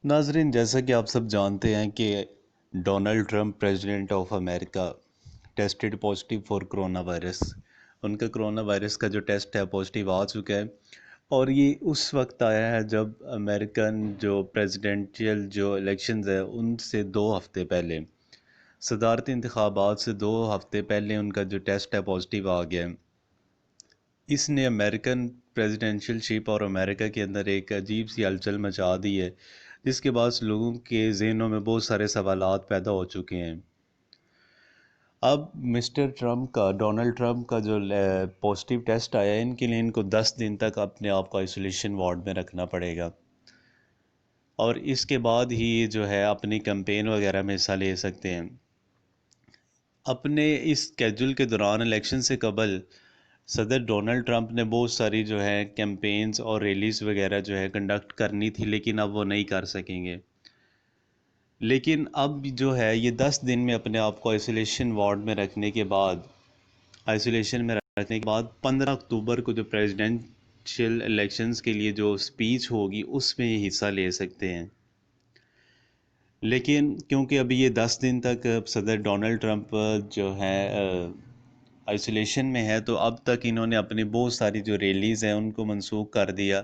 नाजरीन, जैसा कि आप सब जानते हैं कि Donald Trump president of America tested positive for corona virus. उनका कोरोना वायरस का जो टेस्ट है पॉजिटिव आ चुका है। और ये उस वक्त आया है जब अमेरिकन जो प्रेसिडेंशियल जो इलेक्शंस है उनसे 2 हफ्ते पहले, सदारती इंतखाबात से 2 हफ्ते पहले उनका जो टेस्ट है पॉजिटिव आ गया है। इसने अमेरिकन प्रेसिडेंशियलशिप और अमेरिका के अंदर एक अजीब सी हलचल मचा दी है, जिसके बाद लोगों के जहनों में बहुत सारे सवालात पैदा हो चुके हैं। अब मिस्टर ट्रम्प का, डोनाल्ड ट्रम्प का जो पॉजिटिव टेस्ट आया है, इनके लिए इनको 10 दिन तक अपने आप को आइसोलेशन वार्ड में रखना पड़ेगा। और इसके बाद ही ये जो है अपनी कैंपेन वगैरह में हिस्सा ले सकते हैं। अपने इस स्केड्यूल के दौरान इलेक्शन से कबल सदर डोनाल्ड ट्रंप ने बहुत सारी जो है कैंपेन्स और रैलीज वगैरह जो है कंडक्ट करनी थी, लेकिन अब वो नहीं कर सकेंगे। लेकिन अब जो है ये 10 दिन में अपने आप को आइसोलेशन वार्ड में रखने के बाद, आइसोलेशन में रखने के बाद 15 अक्टूबर को जो प्रेसिडेंशियल इलेक्शंस के लिए जो स्पीच होगी उसमें ये हिस्सा ले सकते हैं। लेकिन क्योंकि अभी ये 10 दिन तक सदर डोनाल्ड ट्रंप जो है आइसोलेशन में है, तो अब तक इन्होंने अपनी बहुत सारी जो रैलीज़ हैं उनको मनसूख कर दिया,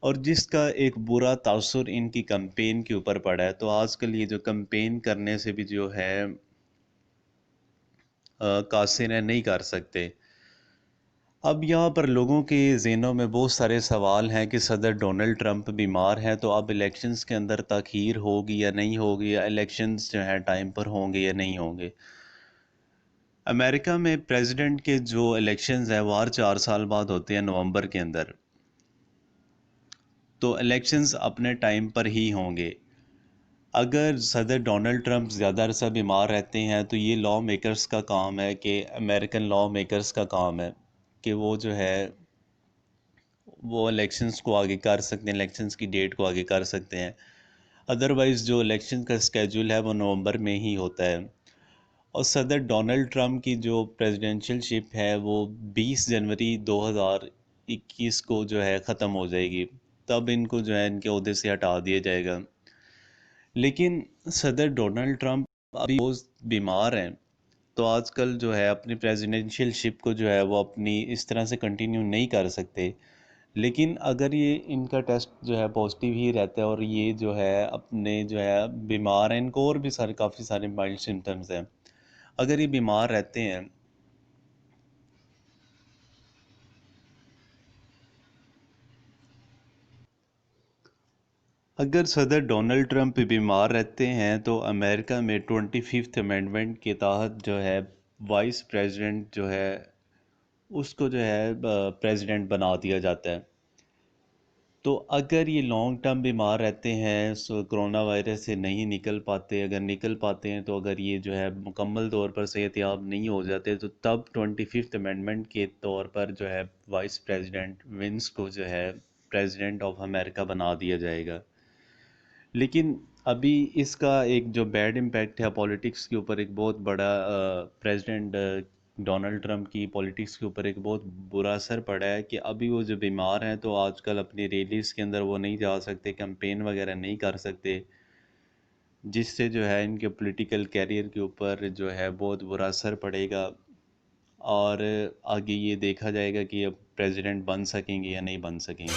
और जिसका एक बुरा तासुर इनकी कैंपेन के ऊपर पड़ा है। तो आजकल ये जो कैंपेन करने से भी जो है कासिर है, नहीं कर सकते। अब यहाँ पर लोगों के ज़हनों में बहुत सारे सवाल हैं कि सदर डोनाल्ड ट्रंप बीमार हैं, तो अब इलेक्शंस के अंदर ताख़ीर होगी या नहीं होगी, या इलेक्शंस जो है टाइम पर होंगे या नहीं होंगे। अमेरिका में प्रेसिडेंट के जो इलेक्शंस हैं वो हर 4 साल बाद होते हैं, नवंबर के अंदर। तो इलेक्शंस अपने टाइम पर ही होंगे। अगर सदर डोनाल्ड ट्रंप ज़्यादा अरसा बीमार रहते हैं तो ये लॉ मेकर्स का काम है, कि अमेरिकन लॉ मेकर्स का काम है कि वो जो है वो इलेक्शंस को आगे कर सकते हैं, इलेक्शंस की डेट को आगे कर सकते हैं। अदरवाइज़ जो इलेक्शन का स्केड्यूल है वो नवंबर में ही होता है। और सदर डोनाल्ड ट्रंप की जो प्रेसिडेंशियलशिप है वो 20 जनवरी 2021 को जो है ख़त्म हो जाएगी। तब इनको जो है इनके ओहदे से हटा दिया जाएगा। लेकिन सदर डोनाल्ड ट्रंप अभी बहुत बीमार हैं, तो आजकल जो है अपनी प्रेसिडेंशियलशिप को जो है वो अपनी इस तरह से कंटिन्यू नहीं कर सकते। लेकिन अगर ये इनका टेस्ट जो है पॉजिटिव ही रहता है और ये जो है अपने जो है बीमार हैं, इनको और भी सारे काफ़ी सारे माइल्ड सिम्टम्स हैं, अगर ये बीमार रहते हैं, अगर सदर डोनाल्ड ट्रंप बीमार रहते हैं तो अमेरिका में 25th अमेंडमेंट के तहत जो है वाइस प्रेसिडेंट जो है उसको जो है प्रेसिडेंट बना दिया जाता है। तो अगर ये लॉन्ग टर्म बीमार रहते हैं, सो कोरोना वायरस से नहीं निकल पाते, अगर निकल पाते हैं तो अगर ये जो है मुकम्मल तौर पर सेहतयाब नहीं हो जाते, तो तब 25th अमेंडमेंट के तौर पर जो है वाइस प्रेसिडेंट विंस को जो है प्रेसिडेंट ऑफ अमेरिका बना दिया जाएगा। लेकिन अभी इसका एक जो बैड इम्पैक्ट है पॉलिटिक्स के ऊपर, एक बहुत बड़ा प्रेसिडेंट डोनाल्ड ट्रंप की पॉलिटिक्स के ऊपर एक बहुत बुरा असर पड़ा है कि अभी वो जो बीमार हैं तो आजकल अपनी रैलीज़ के अंदर वो नहीं जा सकते, कैंपेन वगैरह नहीं कर सकते, जिससे जो है इनके पॉलिटिकल कैरियर के ऊपर जो है बहुत बुरा असर पड़ेगा। और आगे ये देखा जाएगा कि अब प्रेसिडेंट बन सकेंगे या नहीं बन सकेंगे।